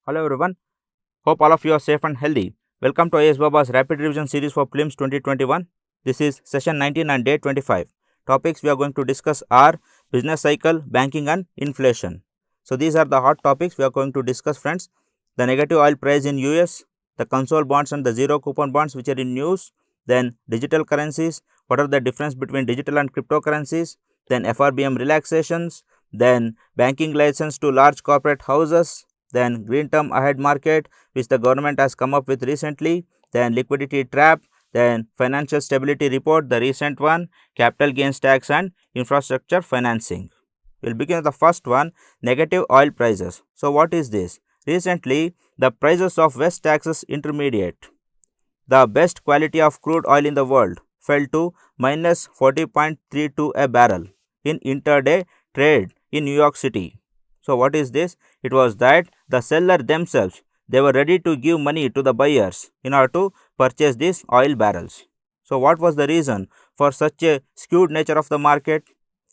Hello everyone, hope all of you are safe and healthy. Welcome to IS Baba's Rapid Revision Series for Prelims 2021. This is session 19 and day 25. Topics we are going to discuss are business cycle, banking and inflation. So these are the hot topics we are going to discuss, friends. The negative oil price in US, the console bonds and the zero coupon bonds which are in news, then digital currencies, what are the difference between digital and cryptocurrencies, then FRBM relaxations, then banking license to large corporate houses, then green term ahead market which the government has come up with recently, then liquidity trap, then financial stability report, the recent one, capital gains tax and infrastructure financing. We will begin with the first one, negative oil prices. So what is this? Recently, the prices of West Texas Intermediate, the best quality of crude oil in the world, fell to minus 40.32 a barrel in intraday trade in New York City. So what is this? It was that the seller themselves, they were ready to give money to the buyers in order to purchase these oil barrels. So what was the reason for such a skewed nature of the market?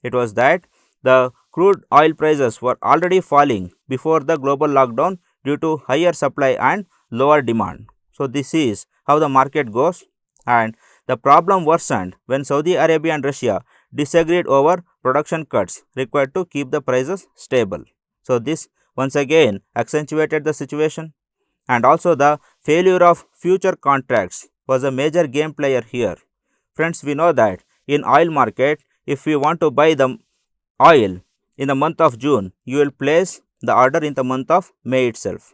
It was that the crude oil prices were already falling before the global lockdown due to higher supply and lower demand. So this is how the market goes, and the problem worsened when Saudi Arabia and Russia disagreed over production cuts required to keep the prices stable. So this once again accentuated the situation, and also the failure of future contracts was a major game player here. Friends, we know that in oil market, if you want to buy the oil in the month of June, you will place the order in the month of May itself.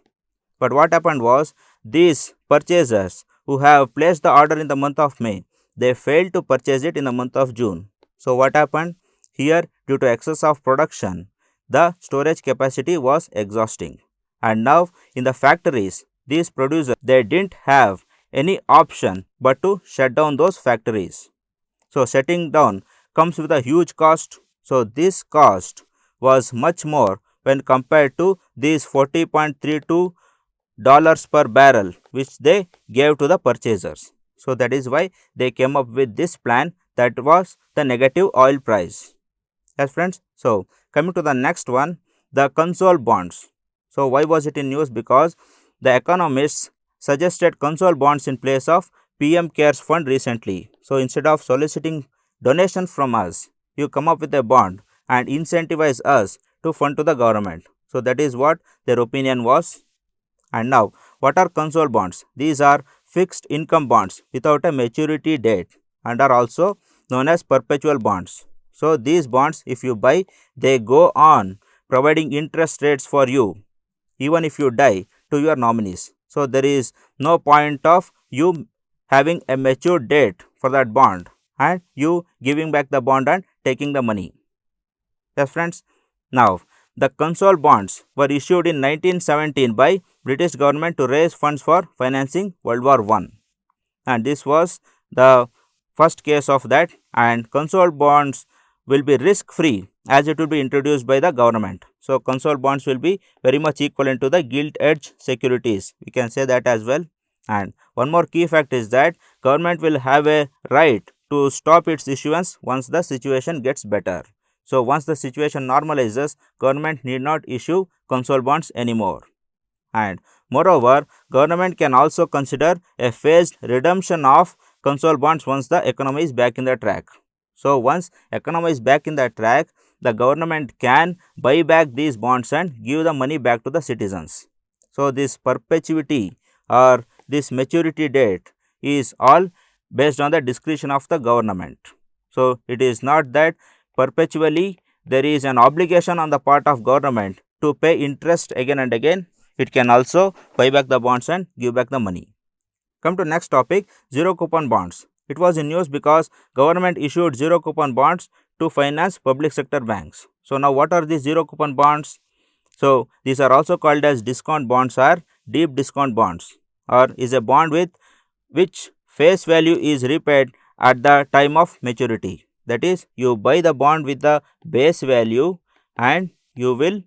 But what happened was, these purchasers who have placed the order in the month of May, they failed to purchase it in the month of June. So what happened? Here, due to excess of production, the storage capacity was exhausting. And now in the factories, these producers, they didn't have any option but to shut down those factories. So shutting down comes with a huge cost. So this cost was much more when compared to these 40.32 dollars per barrel which they gave to the purchasers. So that is why they came up with this plan, that was the negative oil price. Yes friends, so coming to the next one, the console bonds. So why was it in news? Because the economists suggested console bonds in place of PM CARES fund recently. So instead of soliciting donations from us, you come up with a bond and incentivize us to fund to the government. So that is what their opinion was. And now, what are console bonds? These are fixed income bonds without a maturity date and are also known as perpetual bonds. So these bonds, if you buy, they go on providing interest rates for you even if you die to your nominees. So there is no point of you having a mature date for that bond and you giving back the bond and taking the money. Yes friends, now the console bonds were issued in 1917 by British government to raise funds for financing World War I, and this was the first case of that. And console bonds will be risk free as it will be introduced by the government. So console bonds will be very much equivalent to the gilt edge securities, we can say that as well. And one more key fact is that government will have a right to stop its issuance once the situation gets better. So once the situation normalizes, government need not issue console bonds anymore. And moreover, government can also consider a phased redemption of console bonds once the economy is back in the track. So once economy is back in the track, the government can buy back these bonds and give the money back to the citizens. So this perpetuity or this maturity date is all based on the discretion of the government. So it is not that perpetually there is an obligation on the part of government to pay interest again and again. It can also buy back the bonds and give back the money. Come to next topic, zero coupon bonds. It was in news because government issued zero coupon bonds to finance public sector banks. So now what are these zero coupon bonds? So these are also called as discount bonds or deep discount bonds, or is a bond with which face value is repaid at the time of maturity. That is, you buy the bond with the base value and you will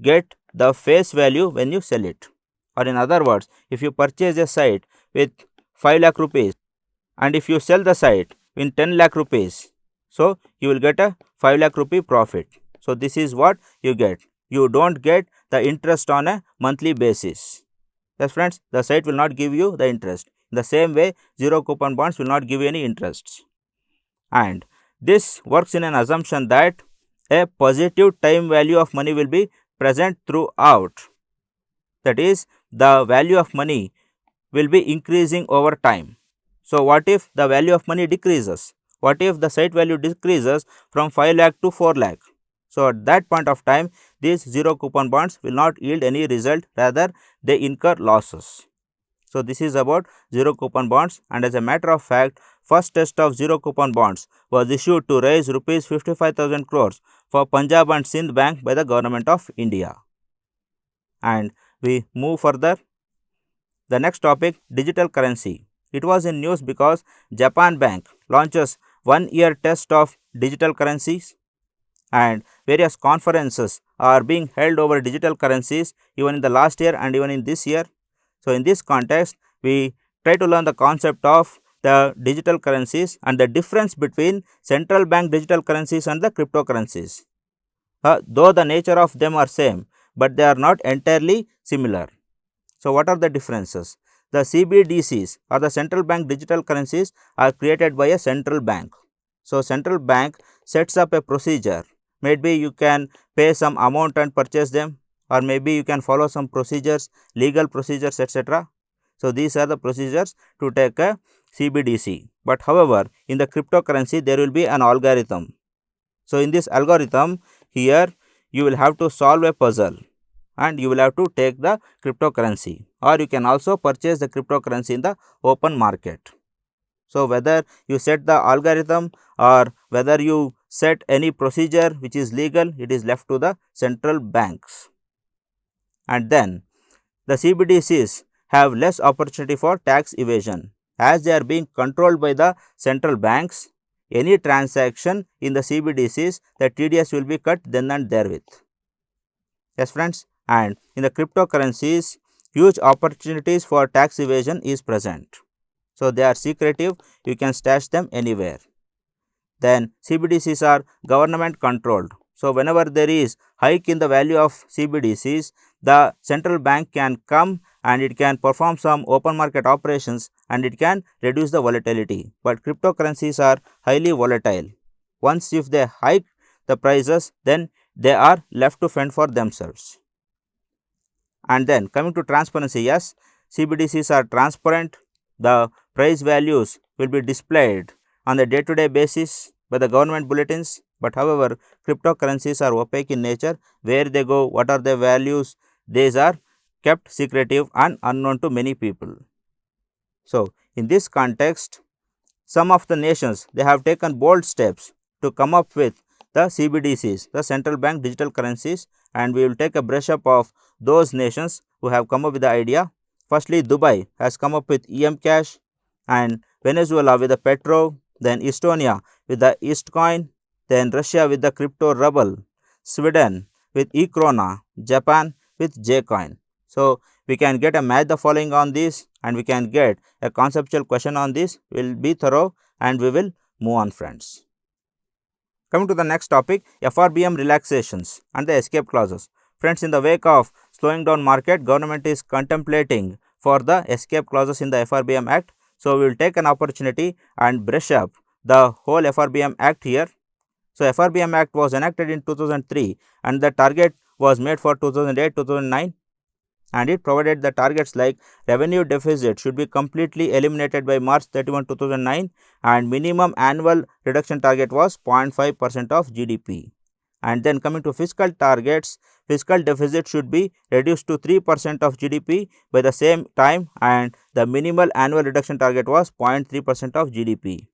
get the face value when you sell it. Or in other words, if you purchase a site with 5 lakh rupees and if you sell the site in 10 lakh rupees, so you will get a 5 lakh rupee profit. So this is what you get. you don't get the interest on a monthly basis. Yes friends, the site will not give you the interest. In the same way, zero coupon bonds will not give you any interests. And this works in an assumption that a positive time value of money will be present throughout. That is, the value of money will be increasing over time. So, what if the value of money decreases? What if the site value decreases from 5 lakh to 4 lakh? So, at that point of time, these zero coupon bonds will not yield any result, rather they incur losses. So, this is about zero coupon bonds, and as a matter of fact, first test of zero coupon bonds was issued to raise rupees 55,000 crores for Punjab and Sindh Bank by the government of India. And we move further. The next topic, digital currency. It was in news because Japan Bank launches 1-year test of digital currencies, and various conferences are being held over digital currencies even in the last year and even in this year. So, in this context, we try to learn the concept of the digital currencies and the difference between central bank digital currencies and the cryptocurrencies. Though the nature of them are same, but they are not entirely similar. So, what are the differences? The CBDCs or the central bank digital currencies are created by a central bank. So, central bank sets up a procedure. Maybe you can pay some amount and purchase them, or maybe you can follow some procedures, legal procedures, etc. So, these are the procedures to take a CBDC. But however, in the cryptocurrency there will be an algorithm. So, in this algorithm, here you will have to solve a puzzle and you will have to take the cryptocurrency, or you can also purchase the cryptocurrency in the open market. So, whether you set the algorithm or whether you set any procedure which is legal, it is left to the central banks. And then the CBDCs have less opportunity for tax evasion, as they are being controlled by the central banks. Any transaction in the CBDCs, the TDS will be cut then and therewith. Yes friends, and in the cryptocurrencies, huge opportunities for tax evasion is present. So, they are secretive, you can stash them anywhere. Then CBDCs are government controlled. So, whenever there is hike in the value of CBDCs, the central bank can come and it can perform some open market operations and it can reduce the volatility. But cryptocurrencies are highly volatile. Once if they hike the prices, then they are left to fend for themselves. And then coming to transparency, yes, CBDCs are transparent. The price values will be displayed on a day-to-day basis by the government bulletins, but however, cryptocurrencies are opaque in nature. Where they go, what are their values, these are kept secretive and unknown to many people. So, in this context, some of the nations, they have taken bold steps to come up with the CBDCs, the central bank digital currencies, and we will take a brush up of those nations who have come up with the idea. Firstly, Dubai has come up with EMCash, and Venezuela with the Petro, then Estonia with the Eastcoin, then Russia with the crypto ruble, Sweden with eCrona, Japan with Jcoin. So, we can get a match the following on this and we can get a conceptual question on this. We will be thorough and we will move on friends. Coming to the next topic, FRBM relaxations and the escape clauses. Friends, in the wake of slowing down market, government is contemplating for the escape clauses in the FRBM Act. So, we will take an opportunity and brush up the whole FRBM Act here. So, FRBM Act was enacted in 2003 and the target was made for 2008-2009, and it provided the targets like revenue deficit should be completely eliminated by March 31, 2009, and minimum annual reduction target was 0.5% of GDP. And then coming to fiscal targets, fiscal deficit should be reduced to 3% of GDP by the same time, and the minimal annual reduction target was 0.3% of GDP.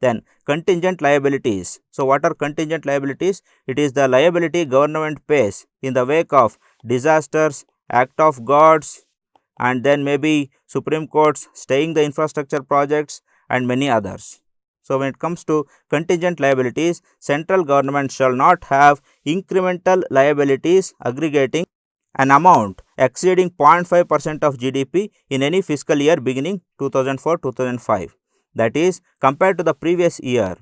Then contingent liabilities. So, what are contingent liabilities? It is the liability government pays in the wake of disasters, act of gods, and then maybe Supreme Courts staying the infrastructure projects and many others. So, when it comes to contingent liabilities, central government shall not have incremental liabilities aggregating an amount exceeding 0.5% of GDP in any fiscal year beginning 2004-2005. That is, compared to the previous year,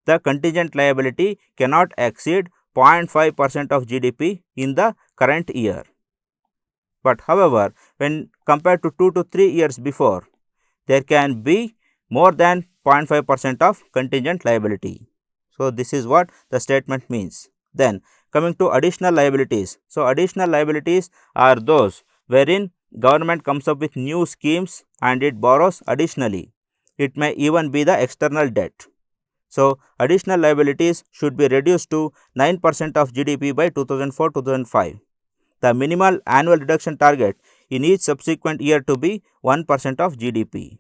the contingent liability cannot exceed 0.5% of GDP in the current year. But however, when compared to 2 to 3 years before, there can be more than 0.5% of contingent liability. So, this is what the statement means. Then coming to additional liabilities. So, additional liabilities are those wherein government comes up with new schemes and it borrows additionally. It may even be the external debt. So, additional liabilities should be reduced to 9% of GDP by 2004-2005. The minimal annual reduction target in each subsequent year to be 1% of GDP.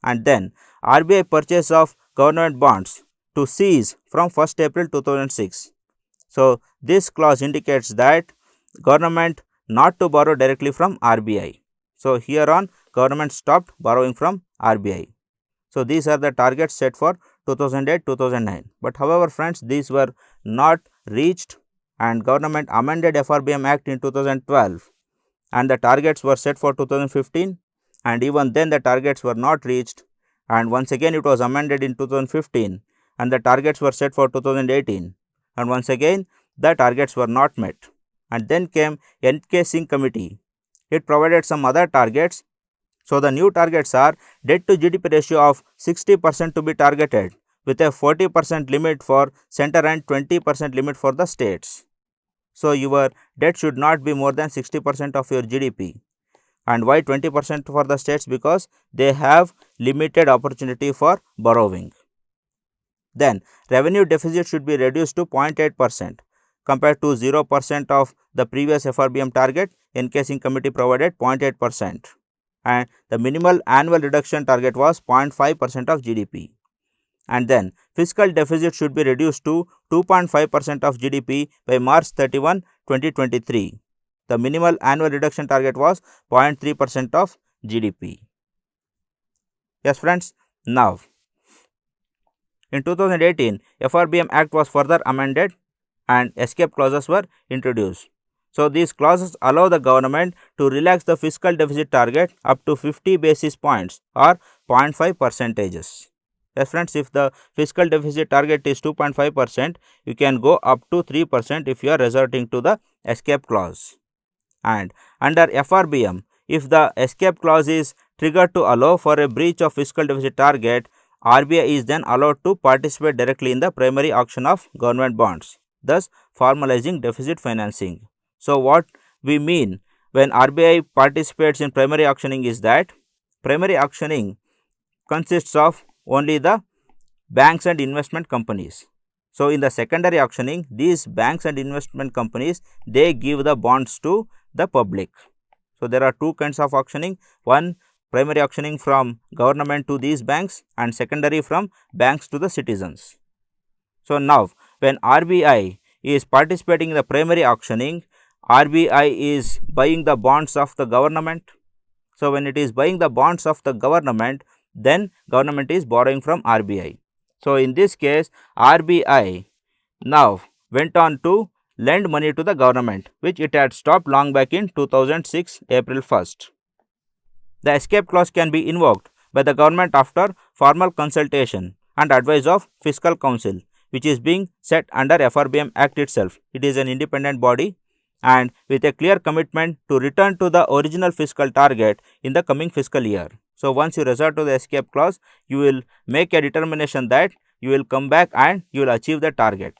And then RBI purchase of government bonds to cease from 1st April 2006. So, this clause indicates that government not to borrow directly from RBI. So, here on government stopped borrowing from RBI. So, these are the targets set for 2008-2009. But however, friends, these were not reached and government amended FRBM Act in 2012 and the targets were set for 2015 and even then the targets were not reached, and once again it was amended in 2015 and the targets were set for 2018 and once again the targets were not met. And then came N.K. Singh committee. It provided some other targets. So, the new targets are debt to GDP ratio of 60% to be targeted with a 40% limit for center and 20% limit for the states. So, your debt should not be more than 60% of your GDP. And why 20% for the states? Because they have limited opportunity for borrowing. Then revenue deficit should be reduced to 0.8% compared to 0% of the previous FRBM target. N.K. Singh committee provided 0.8% and the minimal annual reduction target was 0.5% of GDP. And then fiscal deficit should be reduced to 2.5% of GDP by March 31, 2023. The minimal annual reduction target was 0.3% of GDP. Yes friends, now in 2018, FRBM Act was further amended and escape clauses were introduced. So, these clauses allow the government to relax the fiscal deficit target up to 50 basis points or 0.5 percentages. Yes friends, if the fiscal deficit target is 2.5%, you can go up to 3% if you are resorting to the escape clause. And under FRBM, if the escape clause is triggered to allow for a breach of fiscal deficit target, RBI is then allowed to participate directly in the primary auction of government bonds, thus formalizing deficit financing. So, what we mean when RBI participates in primary auctioning is that primary auctioning consists of only the banks and investment companies. So, in the secondary auctioning, these banks and investment companies, they give the bonds to the public. So, there are two kinds of auctioning, one primary auctioning from government to these banks and secondary from banks to the citizens. So, now when RBI is participating in the primary auctioning, RBI is buying the bonds of the government. So, when it is buying the bonds of the government, then government is borrowing from RBI. So, in this case RBI now went on to lend money to the government, which it had stopped long back in 2006 April 1st. The escape clause can be invoked by the government after formal consultation and advice of Fiscal Council, which is being set under FRBM Act itself. It is an independent body and with a clear commitment to return to the original fiscal target in the coming fiscal year. So, once you resort to the escape clause, you will make a determination that you will come back and you will achieve the target.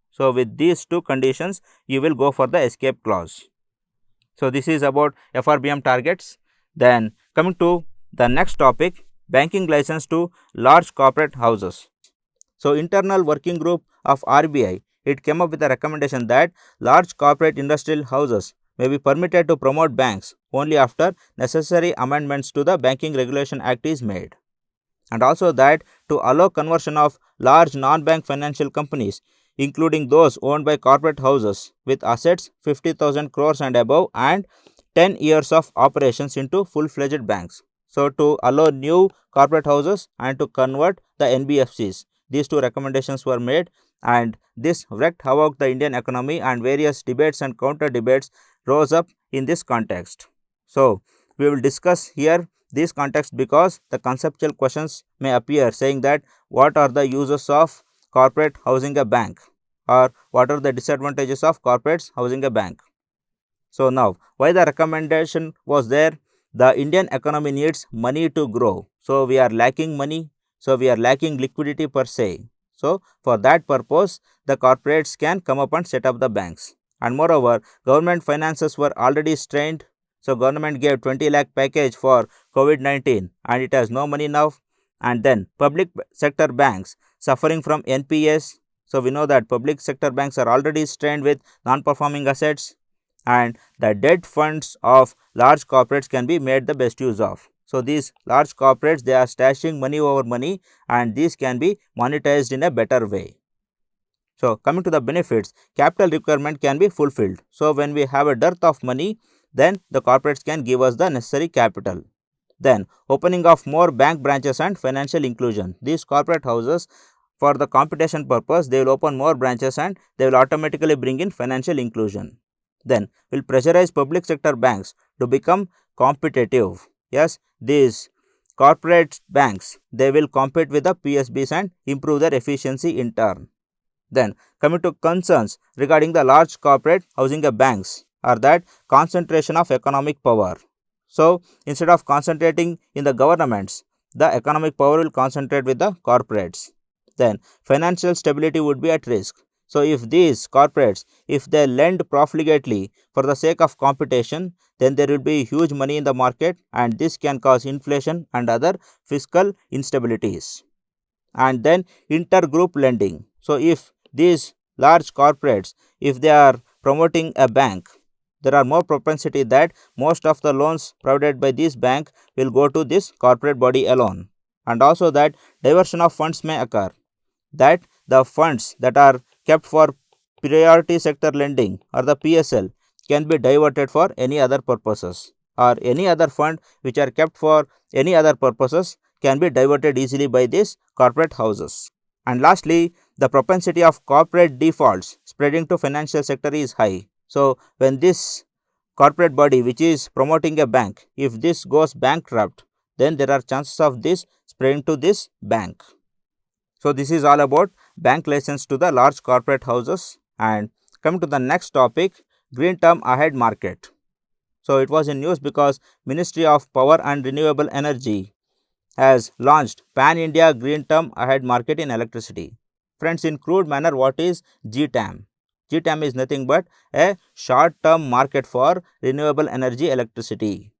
So, with these two conditions, you will go for the escape clause. So, this is about FRBM targets. Then coming to the next topic, banking license to large corporate houses. So, internal working group of RBI, it came up with a recommendation that large corporate industrial houses may be permitted to promote banks only after necessary amendments to the Banking Regulation Act is made, and also that to allow conversion of large non-bank financial companies, including those owned by corporate houses with assets 50,000 crores and above and 10 years of operations, into full-fledged banks. So, to allow new corporate houses and to convert the NBFCs, these two recommendations were made, and this wreaked havoc the Indian economy and various debates and counter debates rose up in this context. So, we will discuss here this context because the conceptual questions may appear saying that what are the uses of corporate housing a bank, or what are the disadvantages of corporates housing a bank. So now, why the recommendation was there? The Indian economy needs money to grow. So we are lacking money. So we are lacking liquidity per se. So for that purpose, the corporates can come up and set up the banks. And moreover, government finances were already strained. So government gave 20 lakh package for COVID-19 and it has no money now. And then public sector banks suffering from NPS. So we know that public sector banks are already strained with non-performing assets, and the debt funds of large corporates can be made the best use of. So these large corporates, they are stashing money over money and these can be monetized in a better way. So coming to the benefits, capital requirement can be fulfilled. So when we have a dearth of money, then the corporates can give us the necessary capital. Then opening of more bank branches and financial inclusion. These corporate houses, for the competition purpose, they will open more branches and they will automatically bring in financial inclusion. Then will pressurize public sector banks to become competitive. Yes, these corporate banks, they will compete with the PSBs and improve their efficiency in turn. Then coming to concerns regarding the large corporate housing a banks are that concentration of economic power. So instead of concentrating in the governments, the economic power will concentrate with the corporates. Then financial stability would be at risk. So if these corporates, if they lend profligately for the sake of competition, then there will be huge money in the market and this can cause inflation and other fiscal instabilities. And then intergroup lending. So if these large corporates, if they are promoting a bank, there are more propensity that most of the loans provided by this bank will go to this corporate body alone, and also that diversion of funds may occur, that the funds that are kept for priority sector lending or the PSL can be diverted for any other purposes, or any other fund which are kept for any other purposes can be diverted easily by these corporate houses. And lastly, the propensity of corporate defaults spreading to financial sector is high. So when this corporate body which is promoting a bank, if this goes bankrupt, then there are chances of this spreading to this bank. So this is all about bank license to the large corporate houses. And coming to the next topic, green term ahead market. So it was in news because Ministry of Power and Renewable Energy has launched Pan India Green Term Ahead Market in electricity. Friends, in crude manner, what is GTAM? GTAM is nothing but a short term market for renewable energy electricity.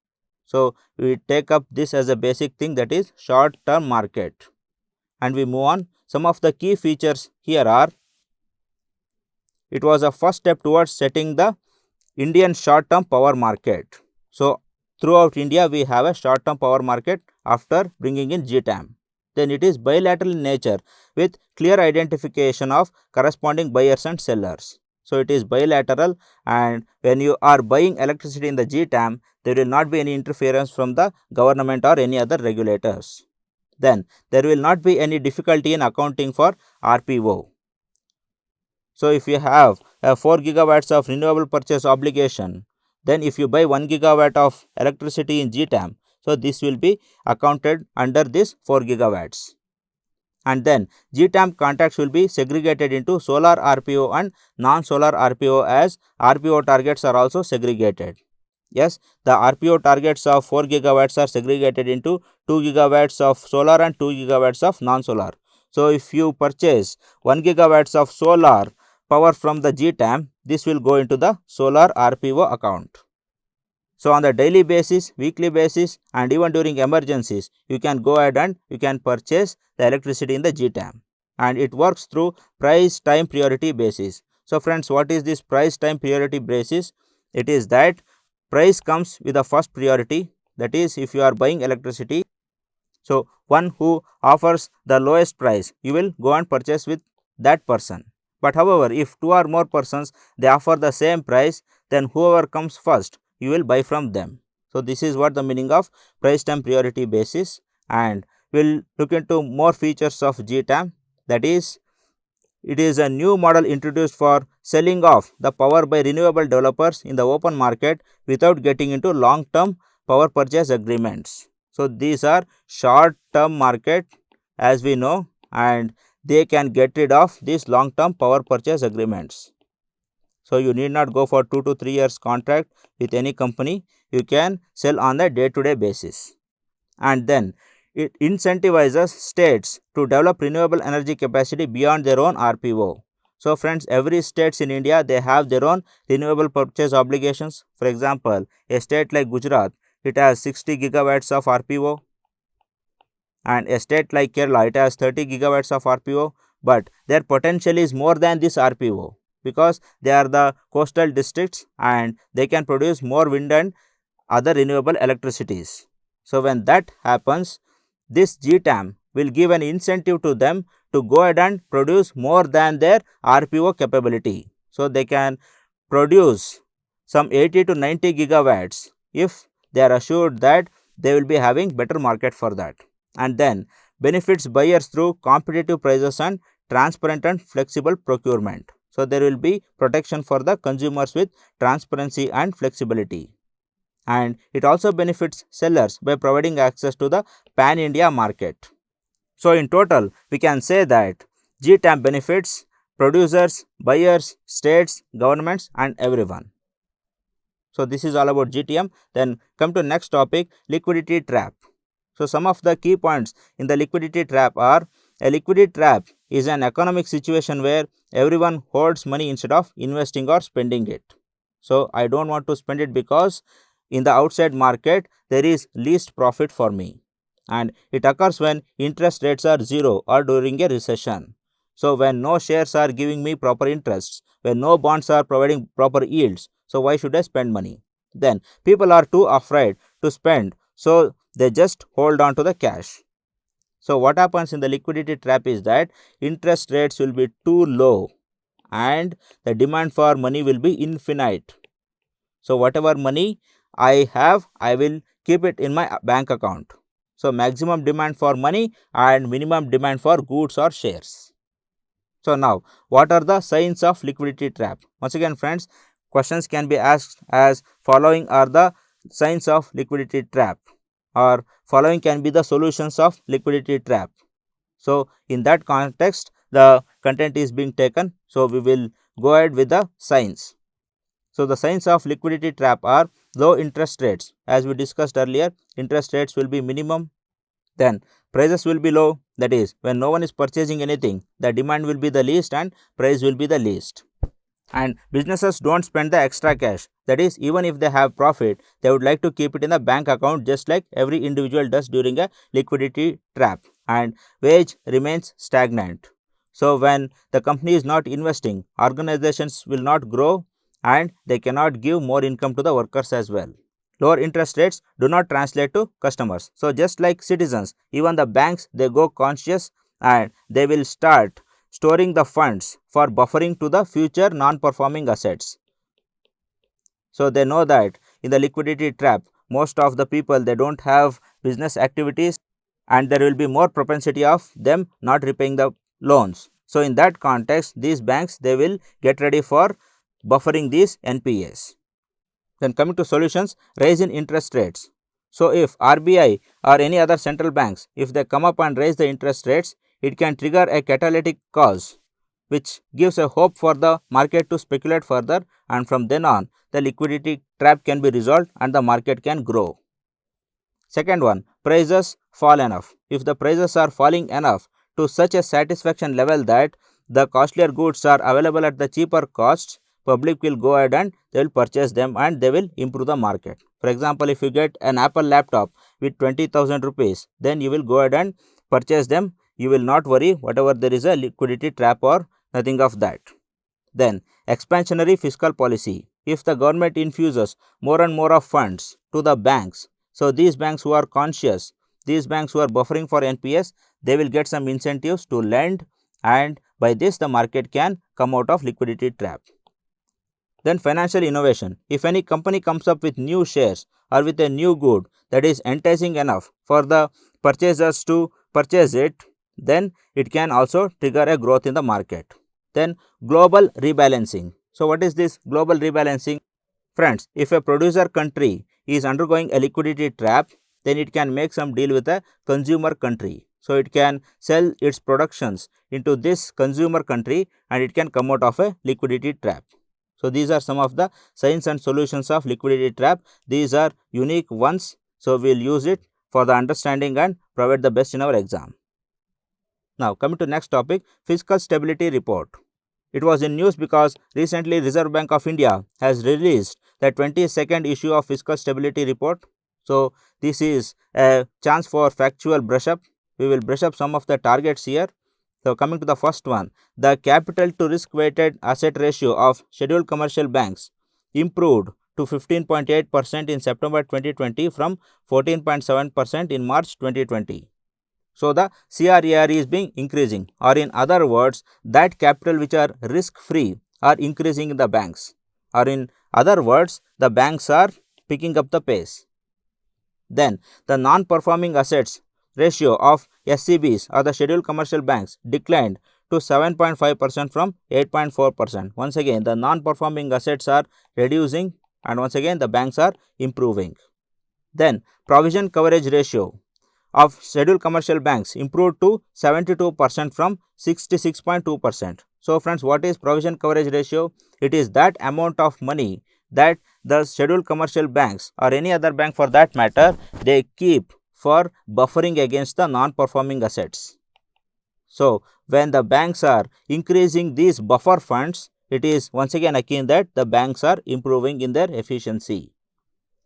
So we take up this as a basic thing, that is short term market. And we move on. Some of the key features here are, it was a first step towards setting the Indian short term power market. So throughout India, we have a short term power market after bringing in GTAM. Then it is bilateral in nature with clear identification of corresponding buyers and sellers. So it is bilateral, and when you are buying electricity in the GTAM, there will not be any interference from the government or any other regulators. Then there will not be any difficulty in accounting for RPO. So if you have a 4 gigawatts of renewable purchase obligation, then if you buy 1 gigawatt of electricity in GTAM, so this will be accounted under this 4 gigawatts. And then GTAM contracts will be segregated into solar RPO and non-solar RPO, as RPO targets are also segregated. Yes, the RPO targets of 4 gigawatts are segregated into 2 gigawatts of solar and 2 gigawatts of non-solar. So if you purchase 1 gigawatts of solar power from the GTAM, this will go into the solar RPO account. So on the daily basis, weekly basis, and even during emergencies, you can go ahead and you can purchase the electricity in the GTAM, and it works through price time priority basis. So friends, what is this price time priority basis? It is that price comes with the first priority, that is if you are buying electricity, so one who offers the lowest price, you will go and purchase with that person. But however, if two or more persons, they offer the same price, then whoever comes first, you will buy from them. So this is what the meaning of price time priority basis, and we will look into more features of GTAM, that is, it is a new model introduced for selling off the power by renewable developers in the open market without getting into long term power purchase agreements. So these are short term market, as we know, and they can get rid of these long-term power purchase agreements. So you need not go for 2 to 3 years contract with any company. You can sell on a day-to-day basis. And then it incentivizes states to develop renewable energy capacity beyond their own RPO. So friends, every states in India, they have their own renewable purchase obligations. For example, a state like Gujarat, it has 60 gigawatts of RPO, and a state like Kerala, it has 30 gigawatts of RPO, but their potential is more than this RPO because they are the coastal districts and they can produce more wind and other renewable electricities. So when that happens, this GTAM will give an incentive to them to go ahead and produce more than their RPO capability. So they can produce some 80 to 90 gigawatts if they are assured that they will be having better market for that. And then benefits buyers through competitive prices and transparent and flexible procurement. So there will be protection for the consumers with transparency and flexibility. And it also benefits sellers by providing access to the pan-India market. So in total, we can say that GTAM benefits producers, buyers, states, governments and everyone. So this is all about GTM. Then come to next topic, liquidity trap. So some of the key points in the liquidity trap are: a liquidity trap is an economic situation where everyone hoards money instead of investing or spending it. So I don't want to spend it because in the outside market there is least profit for me, and it occurs when interest rates are zero or during a recession. So when no shares are giving me proper interests, when no bonds are providing proper yields, so why should I spend money? Then people are too afraid to spend, so they just hold on to the cash. So what happens in the liquidity trap is that interest rates will be too low and the demand for money will be infinite. So whatever money I have, I will keep it in my bank account. So maximum demand for money and minimum demand for goods or shares. So now, what are the signs of liquidity trap? Once again friends, questions can be asked as following are the signs of liquidity trap, or following can be the solutions of liquidity trap. So in that context, the content is being taken. So we will go ahead with the signs. So the signs of liquidity trap are low interest rates. As we discussed earlier, interest rates will be minimum. Then prices will be low, that is when no one is purchasing anything, the demand will be the least and price will be the least. And businesses don't spend the extra cash, that is even if they have profit, they would like to keep it in the bank account just like every individual does during a liquidity trap. And wage remains stagnant. So when the company is not investing, organizations will not grow and they cannot give more income to the workers as well. Lower interest rates do not translate to customers. So just like citizens, even the banks, they go conscious and they will start storing the funds for buffering to the future non-performing assets. So they know that in the liquidity trap, most of the people, they don't have business activities and there will be more propensity of them not repaying the loans. So in that context, these banks, they will get ready for buffering these NPAs. Then coming to solutions, rise in interest rates. So if RBI or any other central banks, if they come up and raise the interest rates, it can trigger a catalytic cause which gives a hope for the market to speculate further, and from then on the liquidity trap can be resolved and the market can grow. Second one, prices fall enough. If the prices are falling enough to such a satisfaction level that the costlier goods are available at the cheaper costs, public will go ahead and they will purchase them and they will improve the market. For example, if you get an Apple laptop with 20,000 rupees, then you will go ahead and purchase them. You will not worry whatever there is a liquidity trap or nothing of that. Then expansionary fiscal policy. If the government infuses more and more of funds to the banks, so these banks who are conscious, these banks who are buffering for NPS, they will get some incentives to lend, and by this the market can come out of liquidity trap. Then financial innovation. If any company comes up with new shares or with a new good that is enticing enough for the purchasers to purchase it, then it can also trigger a growth in the market. Then global rebalancing. So what is this global rebalancing? Friends, if a producer country is undergoing a liquidity trap, then it can make some deal with a consumer country. So it can sell its productions into this consumer country and it can come out of a liquidity trap. So these are some of the signs and solutions of liquidity trap. These are unique ones. So we will use it for the understanding and provide the best in our exam. Now coming to next topic, fiscal stability report. It was in news because recently Reserve Bank of India has released the 22nd issue of fiscal stability report. So this is a chance for factual brush up. We will brush up some of the targets here. So coming to the first one, the capital to risk weighted asset ratio of scheduled commercial banks improved to 15.8% in September 2020 from 14.7% in March 2020. So the CRAR is being increasing, or in other words, that capital which are risk free are increasing in the banks, or in other words, the banks are picking up the pace. Then the non-performing assets ratio of SCBs or the scheduled commercial banks declined to 7.5% from 8.4%. Once again, the non-performing assets are reducing and once again the banks are improving. Then provision coverage ratio of scheduled commercial banks improved to 72% from 66.2%. So friends, what is provision coverage ratio? It is that amount of money that the scheduled commercial banks or any other bank for that matter, they keep for buffering against the non-performing assets. So when the banks are increasing these buffer funds, it is once again akin that the banks are improving in their efficiency.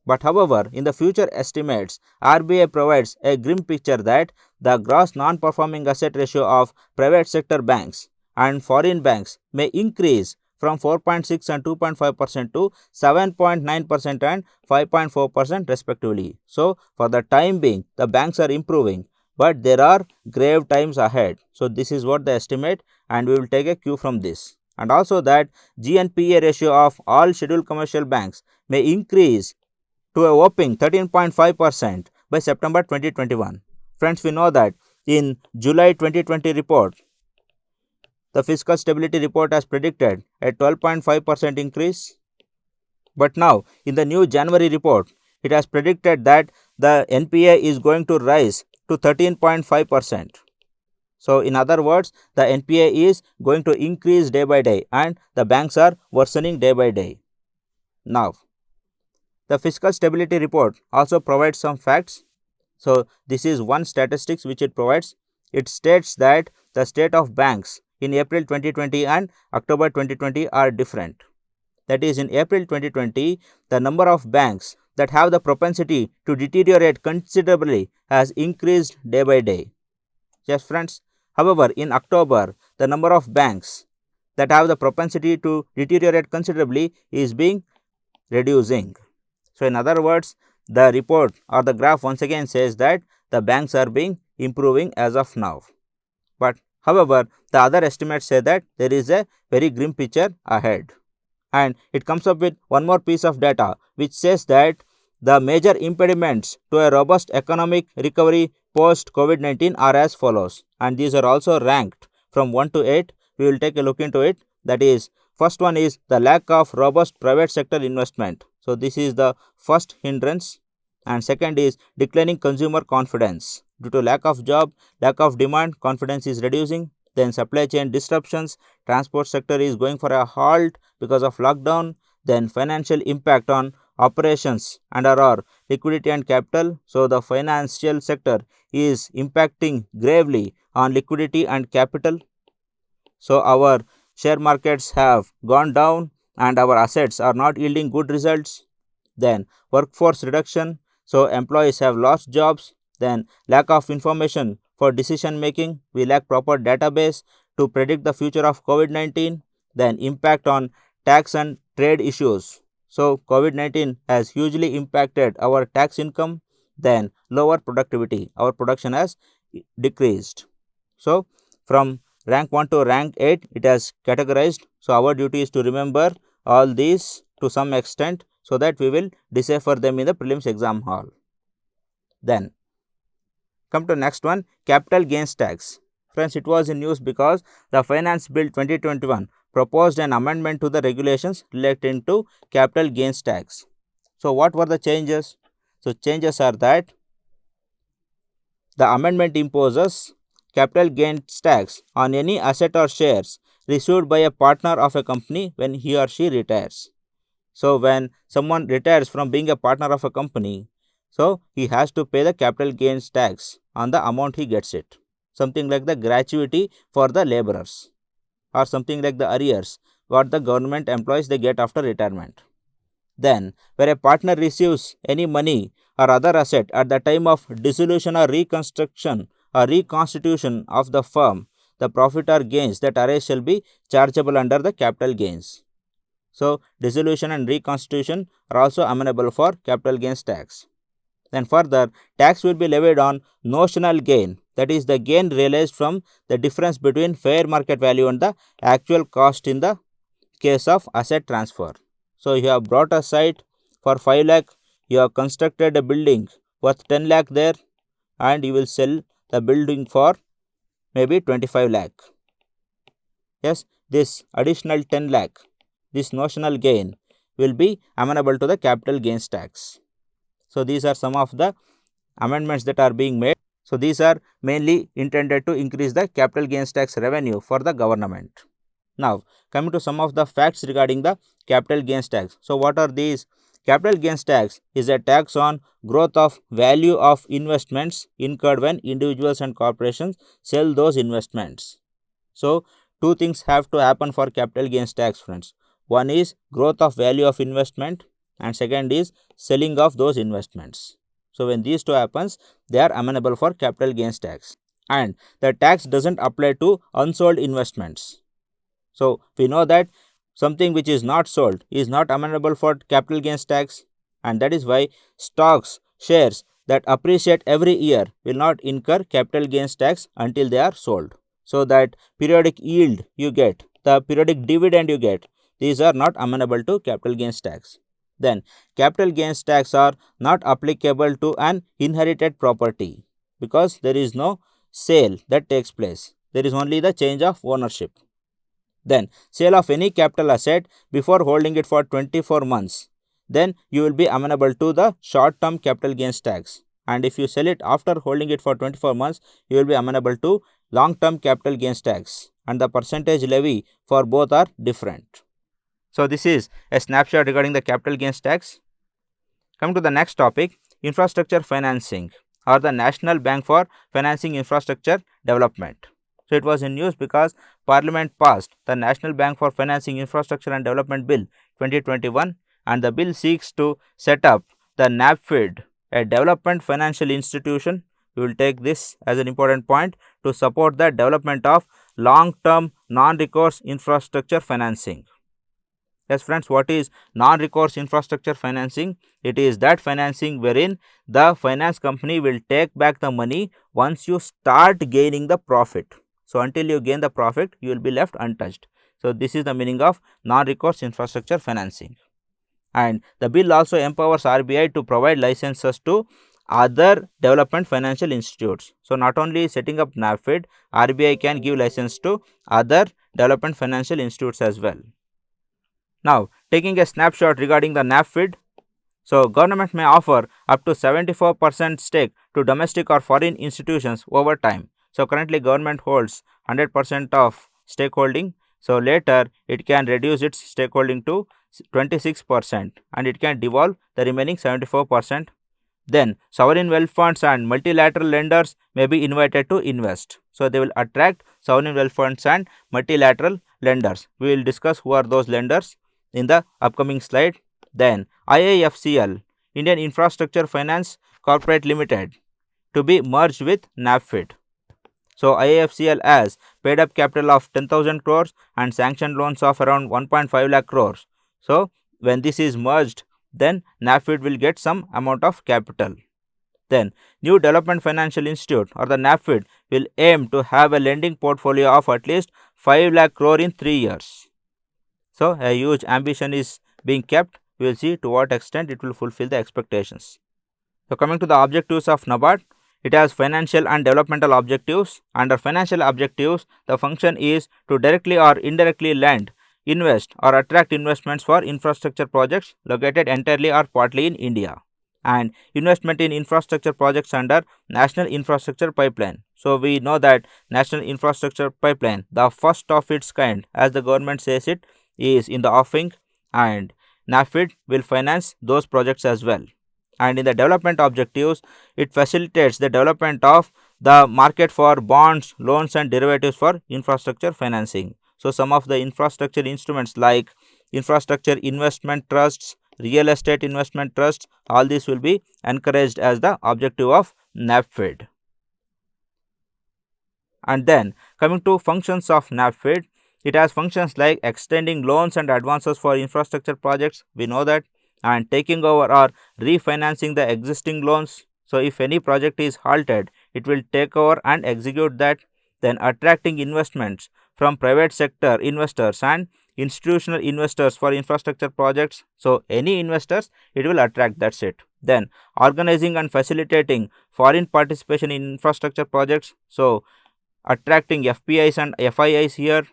But however, in the future estimates, RBI provides a grim picture that the gross non-performing asset ratio of private sector banks and foreign banks may increase from 4.6 and 2.5% to 7.9% and 5.4% respectively. So for the time being, the banks are improving, but there are grave times ahead. So this is what the estimate, and we will take a cue from this. And also that GNPA ratio of all scheduled commercial banks may increase to a whopping 13.5% by September 2021. Friends, we know that in July 2020 report, the fiscal stability report has predicted a 12.5% increase. But now in the new January report, it has predicted that the NPA is going to rise to 13.5%. So in other words, the NPA is going to increase day by day and the banks are worsening day by day. Now, the fiscal stability report also provides some facts. So this is one statistics which it provides. It states that the state of banks in April 2020 and October 2020 are different. That is, in April 2020, the number of banks that have the propensity to deteriorate considerably has increased day by day. Yes, friends. However, in October, the number of banks that have the propensity to deteriorate considerably is being reducing. So in other words, the report or the graph once again says that the banks are being improving as of now. But however, the other estimates say that there is a very grim picture ahead. And it comes up with one more piece of data which says that the major impediments to a robust economic recovery post COVID-19 are as follows, and these are also ranked from 1 to 8. We will take a look into it. That is, first one is the lack of robust private sector investment. So this is the first hindrance, and second is declining consumer confidence. Due to lack of job, lack of demand, confidence is reducing. Then supply chain disruptions, transport sector is going for a halt because of lockdown. Then financial impact on operations and our liquidity and capital. So the financial sector is impacting gravely on liquidity and capital. So our share markets have gone down and our assets are not yielding good results. Then workforce reduction, so employees have lost jobs. Then lack of information for decision making, we lack proper database to predict the future of COVID-19. Then impact on tax and trade issues. So COVID-19 has hugely impacted our tax income. Then lower productivity, our production has decreased. So from rank 1 to rank 8, it has categorized. So our duty is to remember all these to some extent so that we will decipher them in the prelims exam hall. Then come to next one, capital gains tax. Friends, it was in news because the Finance Bill 2021 proposed an amendment to the regulations relating to capital gains tax. So what were the changes? So changes are that The amendment imposes capital gains tax on any asset or shares received by a partner of a company when he or she retires. So, when someone retires from being a partner of a company, so he has to pay the capital gains tax on the amount he gets it. Something like the gratuity for the laborers, or something like the arrears what the government employees they get after retirement. Then, where a partner receives any money or other asset at the time of dissolution or reconstruction or reconstitution of the firm, the profit or gains that arise shall be chargeable under the capital gains. So, dissolution and reconstitution are also amenable for capital gains tax. Then further, tax will be levied on notional gain, that is the gain realized from the difference between fair market value and the actual cost in the case of asset transfer. So, you have brought a site for 5 lakh, you have constructed a building worth 10 lakh there, and you will sell the building for maybe 25 lakh. Yes, this additional 10 lakh, this notional gain will be amenable to the capital gains tax. So, these are some of the amendments that are being made. So, these are mainly intended to increase the capital gains tax revenue for the government. Now, coming to some of the facts regarding the capital gains tax. So, what are these? Capital gains tax is a tax on growth of value of investments incurred when individuals and corporations sell those investments. So, two things have to happen for capital gains tax, friends. One is growth of value of investment, and second is selling of those investments. So, when these two happens, they are amenable for capital gains tax, and the tax doesn't apply to unsold investments. So, we know that something which is not sold is not amenable for capital gains tax, and that is why stocks, shares that appreciate every year will not incur capital gains tax until they are sold. So, that periodic yield you get, the periodic dividend you get, these are not amenable to capital gains tax. Then, capital gains tax are not applicable to an inherited property because there is no sale that takes place. There is only the change of ownership. Then, sale of any capital asset before holding it for 24 months, then you will be amenable to the short term capital gains tax. And if you sell it after holding it for 24 months, you will be amenable to long term capital gains tax, and the percentage levy for both are different. So, this is a snapshot regarding the capital gains tax. Come to the next topic, infrastructure financing, or the National Bank for Financing Infrastructure Development. So, it was in news because Parliament passed the National Bank for Financing Infrastructure and Development Bill 2021, and the bill seeks to set up the NABFID, a development financial institution. We will take this as an important point to support the development of long-term non-recourse infrastructure financing. Yes, friends, what is non-recourse infrastructure financing? It is that financing wherein the finance company will take back the money once you start gaining the profit. So, until you gain the profit, you will be left untouched. So, this is the meaning of non-recourse infrastructure financing. And the bill also empowers RBI to provide licenses to other development financial institutes. So, not only setting up NABFID, RBI can give license to other development financial institutes as well. Now, taking a snapshot regarding the NABFID. So, government may offer up to 74% stake to domestic or foreign institutions over time. So, currently government holds 100% of stakeholding. So, later it can reduce its stakeholding to 26% and it can devolve the remaining 74%. Then, sovereign wealth funds and multilateral lenders may be invited to invest. So, they will attract sovereign wealth funds and multilateral lenders. We will discuss who are those lenders in the upcoming slide. Then, IIFCL, Indian Infrastructure Finance Corporate Limited, to be merged with NABFID. So, IIFCL has paid up capital of 10,000 crores and sanctioned loans of around 1.5 lakh crores. So, when this is merged, then NABFID will get some amount of capital. Then, New Development Financial Institute or the NABFID will aim to have a lending portfolio of at least 5 lakh crore in 3 years. So, a huge ambition is being kept. We will see to what extent it will fulfill the expectations. So, coming to the objectives of NABARD, it has financial and developmental objectives. Under financial objectives, the function is to directly or indirectly lend, invest or attract investments for infrastructure projects located entirely or partly in India. and investment in infrastructure projects under National Infrastructure Pipeline. So we know that National Infrastructure Pipeline, the first of its kind, as the government says it, is in the offing, and NAFID will finance those projects as well. And in the development objectives, it facilitates the development of the market for bonds, loans and derivatives for infrastructure financing. So some of the infrastructure instruments like infrastructure investment trusts, real estate investment trusts, all these will be encouraged as the objective of NAFID. And then coming to functions of NAFID, it has functions like extending loans and advances for infrastructure projects, we know that, and taking over or refinancing the existing loans. So if any project is halted, it will take over and execute that. Then attracting investments from private sector investors and institutional investors for infrastructure projects. So any investors it will attract, that's it. Then organizing and facilitating foreign participation in infrastructure projects. So attracting FPIs and FIIs here.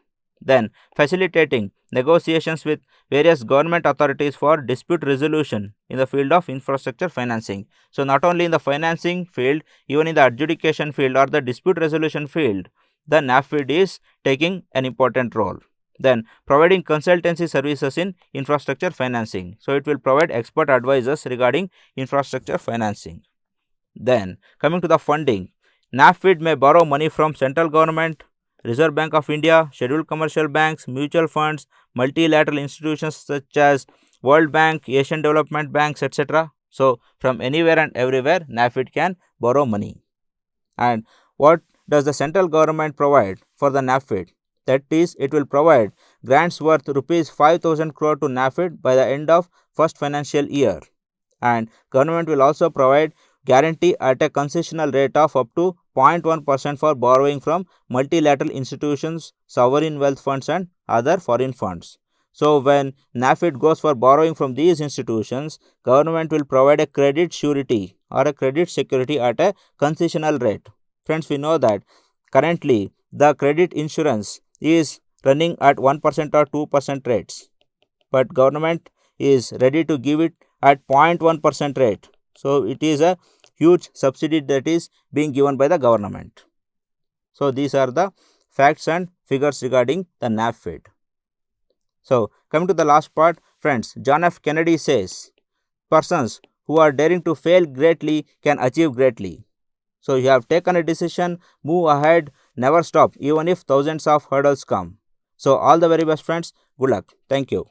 Then facilitating negotiations with various government authorities for dispute resolution in the field of infrastructure financing. So not only in the financing field, even in the adjudication field or the dispute resolution field, the NAFID is taking an important role. Then providing consultancy services in infrastructure financing. So it will provide expert advisors regarding infrastructure financing. Then coming to the funding, NAFID may borrow money from central government, Reserve Bank of India, scheduled commercial banks, mutual funds, multilateral institutions such as World Bank, Asian Development Banks, etc. So from anywhere and everywhere, NAFID can borrow money. And what does the central government provide for the NAFID? That is, it will provide grants worth rupees 5,000 crore to NAFID by the end of first financial year. And government will also provide guarantee at a concessional rate of up to 0.1% for borrowing from multilateral institutions, sovereign wealth funds and other foreign funds. So when NAFID goes for borrowing from these institutions, government will provide a credit surety or a credit security at a concessional rate. Friends, we know that currently the credit insurance is running at 1% or 2% rates, but government is ready to give it at 0.1% rate. So it is a huge subsidy that is being given by the government. So these are the facts and figures regarding the NAFID. So coming to the last part, friends, John F. Kennedy says, persons who are daring to fail greatly can achieve greatly. So you have taken a decision, move ahead, never stop, even if thousands of hurdles come. So all the very best, friends. Good luck. Thank you.